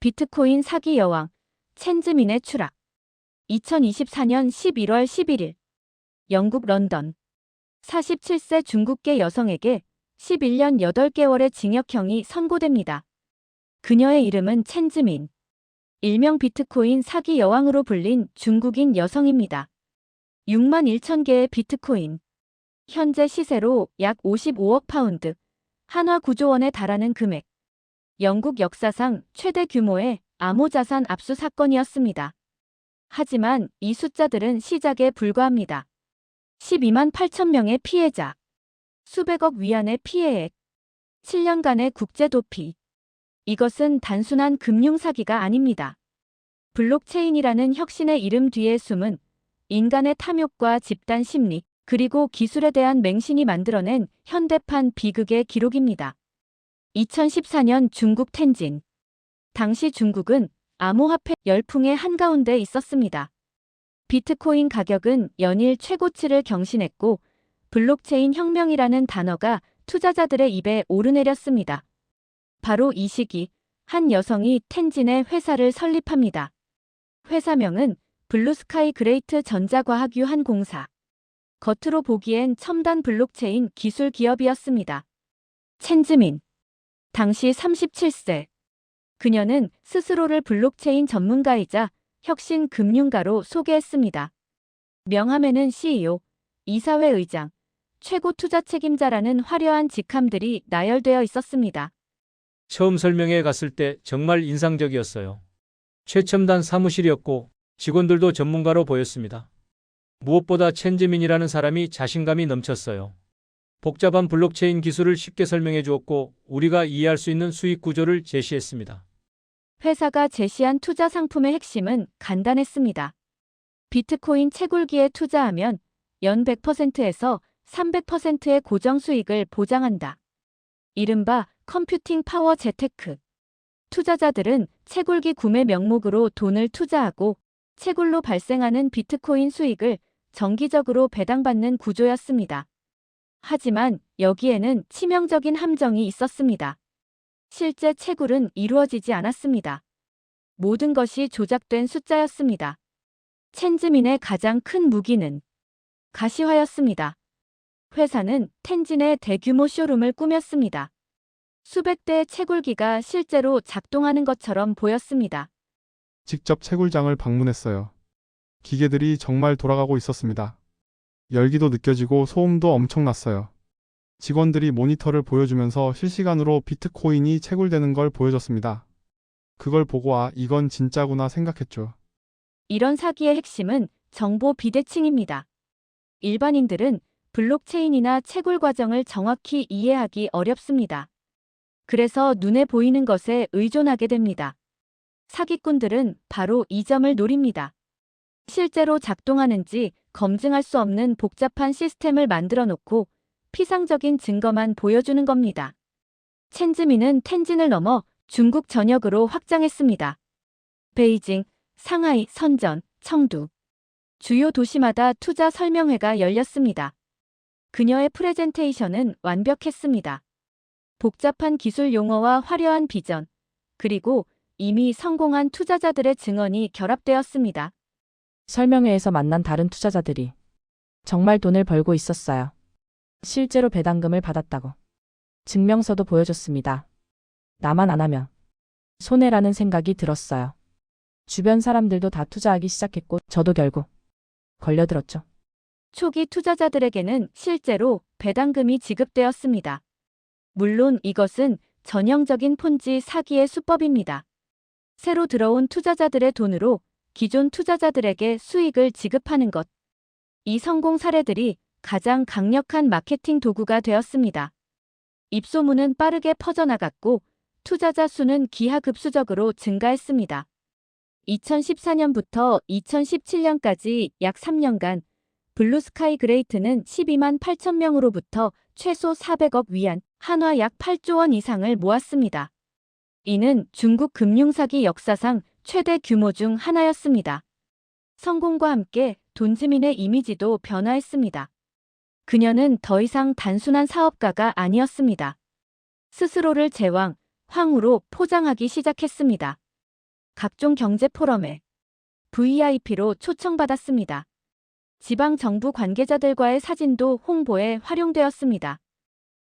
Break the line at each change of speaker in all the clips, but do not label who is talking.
비트코인 사기 여왕 첸즈민의 추락. 2024년 11월 11일 영국 런던 47세 중국계 여성에게 11년 8개월의 징역형이 선고됩니다. 그녀의 이름은 첸즈민. 일명 비트코인 사기 여왕으로 불린 중국인 여성입니다. 6만 1천 개의 비트코인. 현재 시세로 약 55억 파운드, 한화 9조 원에 달하는 금액. 영국 역사상 최대 규모의 암호자산 압수 사건이었습니다. 하지만 이 숫자들은 시작에 불과합니다. 12만 8천 명의 피해자, 수백억 위안의 피해액, 7년간의 국제 도피. 이것은 단순한 금융 사기가 아닙니다. 블록체인이라는 혁신의 이름 뒤에 숨은 인간의 탐욕과 집단 심리, 그리고 기술에 대한 맹신이 만들어낸 현대판 비극의 기록입니다. 2014년 중국 텐진. 당시 중국은 암호화폐 열풍의 한가운데 있었습니다. 비트코인 가격은 연일 최고치를 경신했고 블록체인 혁명이라는 단어가 투자자들의 입에 오르내렸습니다. 바로 이 시기 한 여성이 텐진의 회사를 설립합니다. 회사명은 블루스카이 그레이트 전자과학 유한공사. 겉으로 보기엔 첨단 블록체인 기술 기업이었습니다. 첸즈민. 당시 37세. 그녀는 스스로를 블록체인 전문가이자 혁신 금융가로 소개했습니다. 명함에는 CEO, 이사회 의장, 최고 투자 책임자라는 화려한 직함들이 나열되어 있었습니다.
처음 설명회 갔을 때 정말 인상적이었어요. 최첨단 사무실이었고 직원들도 전문가로 보였습니다. 무엇보다 첸즈민이라는 사람이 자신감이 넘쳤어요. 복잡한 블록체인 기술을 쉽게 설명해 주었고 우리가 이해할 수 있는 수익 구조를 제시했습니다.
회사가 제시한 투자 상품의 핵심은 간단했습니다. 비트코인 채굴기에 투자하면 연 100%에서 300%의 고정 수익을 보장한다. 이른바 컴퓨팅 파워 재테크. 투자자들은 채굴기 구매 명목으로 돈을 투자하고 채굴로 발생하는 비트코인 수익을 정기적으로 배당받는 구조였습니다. 하지만 여기에는 치명적인 함정이 있었습니다. 실제 채굴은 이루어지지 않았습니다. 모든 것이 조작된 숫자였습니다. 첸즈민의 가장 큰 무기는 가시화였습니다. 회사는 텐진의 대규모 쇼룸을 꾸몄습니다. 수백 대의 채굴기가 실제로 작동하는 것처럼 보였습니다.
직접 채굴장을 방문했어요. 기계들이 정말 돌아가고 있었습니다. 열기도 느껴지고 소음도 엄청났어요. 직원들이 모니터를 보여주면서 실시간으로 비트코인이 채굴되는 걸 보여줬습니다. 그걸 보고 이건 진짜구나 생각했죠.
이런 사기의 핵심은 정보 비대칭입니다. 일반인들은 블록체인이나 채굴 과정을 정확히 이해하기 어렵습니다. 그래서 눈에 보이는 것에 의존하게 됩니다. 사기꾼들은 바로 이 점을 노립니다. 실제로 작동하는지 검증할 수 없는 복잡한 시스템을 만들어 놓고 피상적인 증거만 보여주는 겁니다. 첸즈민은 텐진을 넘어 중국 전역으로 확장했습니다. 베이징, 상하이, 선전, 청두. 주요 도시마다 투자 설명회가 열렸습니다. 그녀의 프레젠테이션은 완벽했습니다. 복잡한 기술 용어와 화려한 비전, 그리고 이미 성공한 투자자들의 증언이 결합되었습니다.
설명회에서 만난 다른 투자자들이 정말 돈을 벌고 있었어요. 실제로 배당금을 받았다고. 증명서도 보여줬습니다. 나만 안 하면 손해라는 생각이 들었어요. 주변 사람들도 다 투자하기 시작했고 저도 결국 걸려들었죠.
초기 투자자들에게는 실제로 배당금이 지급되었습니다. 물론 이것은 전형적인 폰지 사기의 수법입니다. 새로 들어온 투자자들의 돈으로 기존 투자자들에게 수익을 지급하는 것. 이 성공 사례들이 가장 강력한 마케팅 도구가 되었습니다. 입소문은 빠르게 퍼져나갔고 투자자 수는 기하급수적으로 증가했습니다. 2014년부터 2017년까지 약 3년간 블루스카이 그레이트는 12만 8천 명으로부터 최소 400억 위안, 한화 약 8조 원 이상을 모았습니다. 이는 중국 금융사기 역사상 최대 규모 중 하나였습니다. 성공과 함께 돈즈민의 이미지도 변화했습니다. 그녀는 더 이상 단순한 사업가가 아니었습니다. 스스로를 제왕, 황후로 포장하기 시작했습니다. 각종 경제 포럼에 VIP로 초청받았습니다. 지방 정부 관계자들과의 사진도 홍보에 활용되었습니다.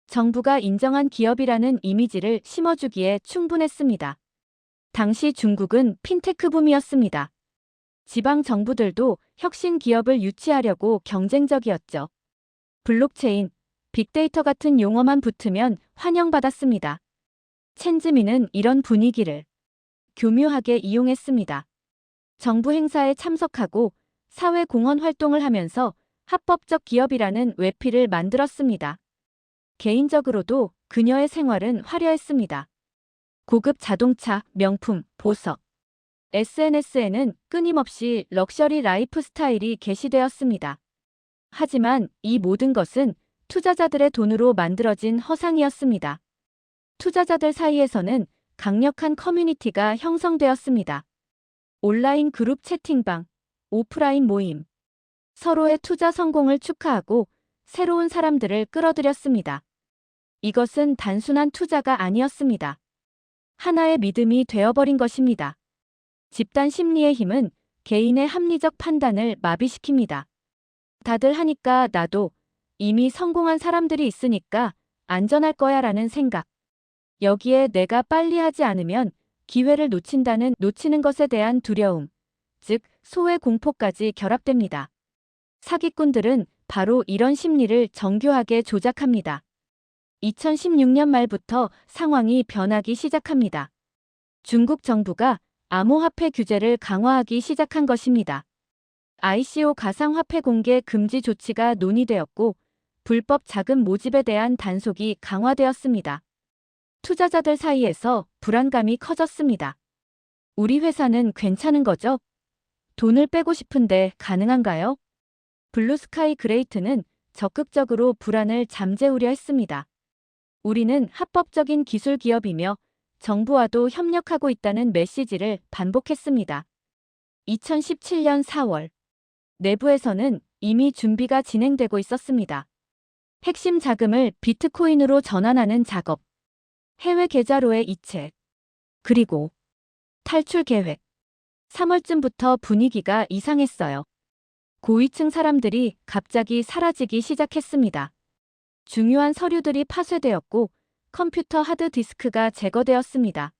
정부가 인정한 기업이라는 이미지를 심어주기에 충분했습니다. 당시 중국은 핀테크 붐이었습니다. 지방 정부들도 혁신 기업을 유치하려고 경쟁적이었죠. 블록체인, 빅데이터 같은 용어만 붙으면 환영받았습니다. 첸즈민은 이런 분위기를 교묘하게 이용했습니다. 정부 행사에 참석하고 사회 공헌 활동을 하면서 합법적 기업이라는 외피를 만들었습니다. 개인적으로도 그녀의 생활은 화려했습니다. 고급 자동차, 명품, 보석. SNS에는 끊임없이 럭셔리 라이프 스타일이 게시되었습니다. 하지만 이 모든 것은 투자자들의 돈으로 만들어진 허상이었습니다. 투자자들 사이에서는 강력한 커뮤니티가 형성되었습니다. 온라인 그룹 채팅방, 오프라인 모임. 서로의 투자 성공을 축하하고 새로운 사람들을 끌어들였습니다. 이것은 단순한 투자가 아니었습니다. 하나의 믿음이 되어버린 것입니다. 집단 심리의 힘은 개인의 합리적 판단을 마비시킵니다. 다들 하니까 나도, 이미 성공한 사람들이 있으니까 안전할 거야라는 생각. 여기에 내가 빨리 하지 않으면 기회를 놓치는 것에 대한 두려움, 즉 소외 공포까지 결합됩니다. 사기꾼들은 바로 이런 심리를 정교하게 조작합니다. 2016년 말부터 상황이 변하기 시작합니다. 중국 정부가 암호화폐 규제를 강화하기 시작한 것입니다. ICO 가상화폐 공개 금지 조치가 논의되었고 불법 자금 모집에 대한 단속이 강화되었습니다. 투자자들 사이에서 불안감이 커졌습니다. 우리 회사는 괜찮은 거죠? 돈을 빼고 싶은데 가능한가요? 블루스카이 그레이트는 적극적으로 불안을 잠재우려 했습니다. 우리는 합법적인 기술 기업이며 정부와도 협력하고 있다는 메시지를 반복했습니다. 2017년 4월, 내부에서는 이미 준비가 진행되고 있었습니다. 핵심 자금을 비트코인으로 전환하는 작업, 해외 계좌로의 이체, 그리고 탈출 계획. 3월쯤부터 분위기가 이상했어요. 고위층 사람들이 갑자기 사라지기 시작했습니다. 중요한 서류들이 파쇄되었고 컴퓨터 하드디스크가 제거되었습니다.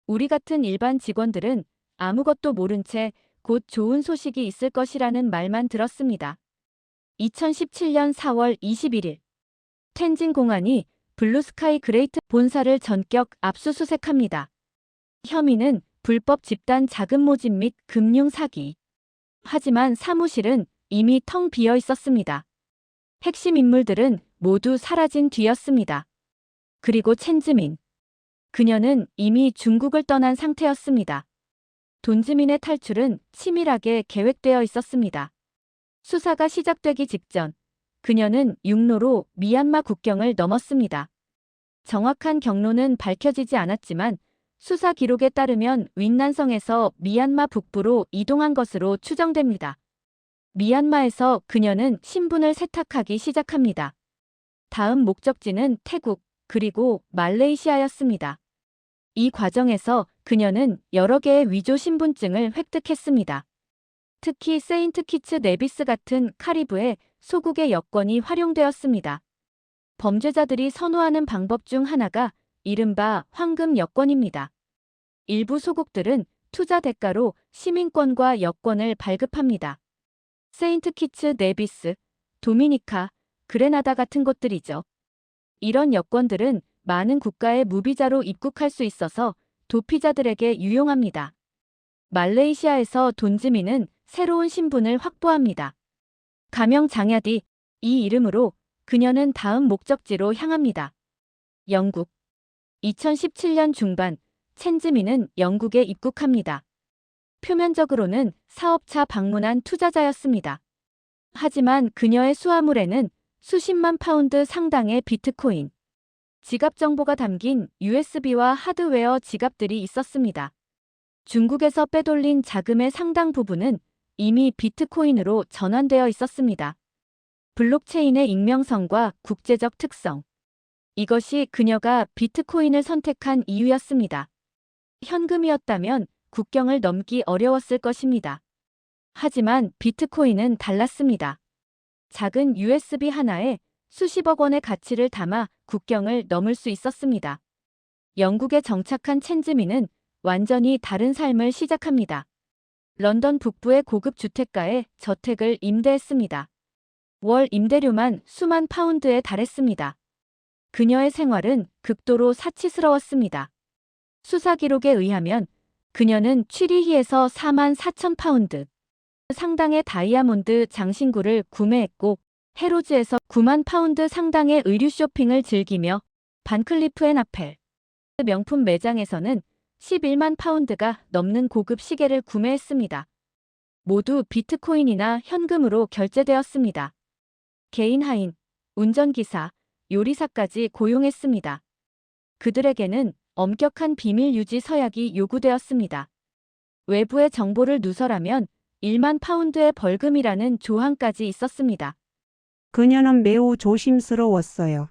우리 같은 일반 직원들은 아무것도 모른 채 곧 좋은 소식이 있을 것이라는 말만 들었습니다. 2017년 4월 21일, 텐진 공안이 블루스카이 그레이트 본사를 전격 압수수색합니다. 혐의는 불법 집단 자금 모집 및 금융 사기. 하지만 사무실은 이미 텅 비어 있었습니다. 핵심 인물들은 모두 사라진 뒤였습니다. 그리고 첸즈민. 그녀는 이미 중국을 떠난 상태였습니다. 돈즈민의 탈출은 치밀하게 계획되어 있었습니다. 수사가 시작되기 직전, 그녀는 육로로 미얀마 국경을 넘었습니다. 정확한 경로는 밝혀지지 않았지만 수사 기록에 따르면 윈난성에서 미얀마 북부로 이동한 것으로 추정됩니다. 미얀마에서 그녀는 신분을 세탁하기 시작합니다. 다음 목적지는 태국, 그리고 말레이시아였습니다. 이 과정에서 그녀는 여러 개의 위조 신분증을 획득했습니다. 특히 세인트 키츠 네비스 같은 카리브해 소국의 여권이 활용되었습니다. 범죄자들이 선호하는 방법 중 하나가 이른바 황금 여권입니다. 일부 소국들은 투자 대가로 시민권과 여권을 발급합니다. 세인트 키츠 네비스, 도미니카, 그레나다 같은 곳들이죠. 이런 여권들은 많은 국가에 무비자로 입국할 수 있어서 도피자들에게 유용합니다. 말레이시아에서 돈즈민은 새로운 신분을 확보합니다. 가명 장야디, 이 이름으로 그녀는 다음 목적지로 향합니다. 영국. 2017년 중반, 첸즈민은 영국에 입국합니다. 표면적으로는 사업차 방문한 투자자였습니다. 하지만 그녀의 수화물에는 수십만 파운드 상당의 비트코인, 지갑 정보가 담긴 USB와 하드웨어 지갑들이 있었습니다. 중국에서 빼돌린 자금의 상당 부분은 이미 비트코인으로 전환되어 있었습니다. 블록체인의 익명성과 국제적 특성. 이것이 그녀가 비트코인을 선택한 이유였습니다. 현금이었다면 국경을 넘기 어려웠을 것입니다. 하지만 비트코인은 달랐습니다. 작은 USB 하나에 수십억 원의 가치를 담아 국경을 넘을 수 있었습니다. 영국에 정착한 첸즈민은 완전히 다른 삶을 시작합니다. 런던 북부의 고급 주택가에 저택을 임대했습니다. 월 임대료만 수만 파운드에 달했습니다. 그녀의 생활은 극도로 사치스러웠습니다. 수사 기록에 의하면 그녀는 취리히에서 4만 4천 파운드 상당의 다이아몬드 장신구를 구매했고 해로즈에서 9만 파운드 상당의 의류 쇼핑을 즐기며 반클리프 앤 아펠 명품 매장에서는 11만 파운드가 넘는 고급 시계를 구매했습니다. 모두 비트코인이나 현금으로 결제되었습니다. 개인 하인, 운전기사, 요리사까지 고용했습니다. 그들에게는 엄격한 비밀 유지 서약이 요구되었습니다. 외부의 정보를 누설하면 1만 파운드의 벌금이라는 조항까지 있었습니다.
그녀는 매우 조심스러웠어요.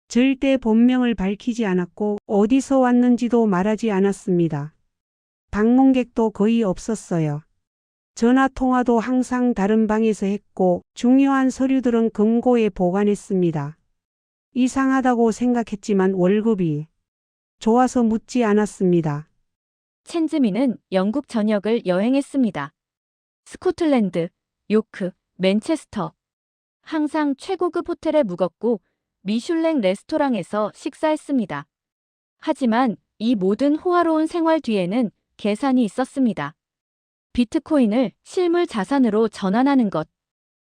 절대 본명을 밝히지 않았고 어디서 왔는지도 말하지 않았습니다. 방문객도 거의 없었어요. 전화 통화도 항상 다른 방에서 했고 중요한 서류들은 금고에 보관했습니다. 이상하다고 생각했지만 월급이 좋아서 묻지 않았습니다.
첸즈민은 영국 전역을 여행했습니다. 스코틀랜드, 요크, 맨체스터. 항상 최고급 호텔에 묵었고 미슐랭 레스토랑에서 식사했습니다. 하지만 이 모든 호화로운 생활 뒤에는 계산이 있었습니다. 비트코인을 실물 자산으로 전환하는 것.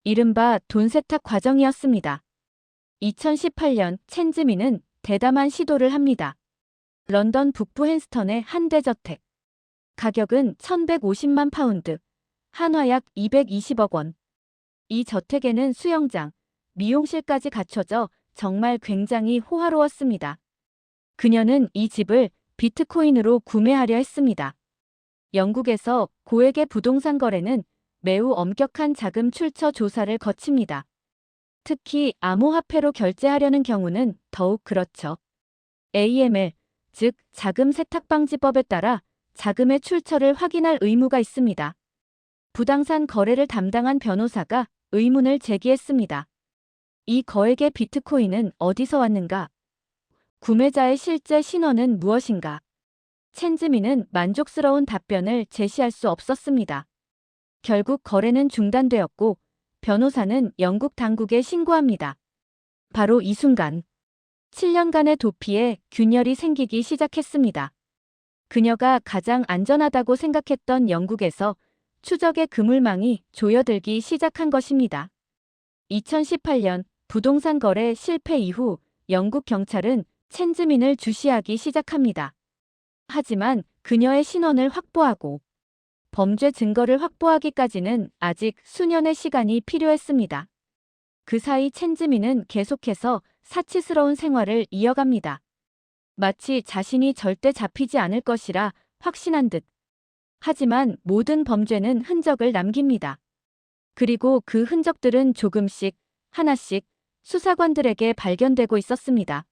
이른바 돈 세탁 과정이었습니다. 2018년 첸즈민은 대담한 시도를 합니다. 런던 북부 헨스턴의 한 대저택. 가격은 1150만 파운드, 한화 약 220억 원. 이 저택에는 수영장, 미용실까지 갖춰져 정말 굉장히 호화로웠습니다. 그녀는 이 집을 비트코인으로 구매하려 했습니다. 영국에서 고액의 부동산 거래는 매우 엄격한 자금 출처 조사를 거칩니다. 특히 암호화폐로 결제하려는 경우는 더욱 그렇죠. AML, 즉 자금 세탁 방지법에 따라 자금의 출처를 확인할 의무가 있습니다. 부당산 거래를 담당한 변호사가 의문을 제기했습니다. 이 거액의 비트코인은 어디서 왔는가? 구매자의 실제 신원은 무엇인가? 첸즈민은 만족스러운 답변을 제시할 수 없었습니다. 결국 거래는 중단되었고 변호사는 영국 당국에 신고합니다. 바로 이 순간 7년간의 도피에 균열이 생기기 시작했습니다. 그녀가 가장 안전하다고 생각했던 영국에서 추적의 그물망이 조여들기 시작한 것입니다. 2018년 부동산 거래 실패 이후 영국 경찰은 첸즈민을 주시하기 시작합니다. 하지만 그녀의 신원을 확보하고 범죄 증거를 확보하기까지는 아직 수년의 시간이 필요했습니다. 그 사이 첸즈민은 계속해서 사치스러운 생활을 이어갑니다. 마치 자신이 절대 잡히지 않을 것이라 확신한 듯. 하지만 모든 범죄는 흔적을 남깁니다. 그리고 그 흔적들은 조금씩, 하나씩 수사관들에게 발견되고 있었습니다.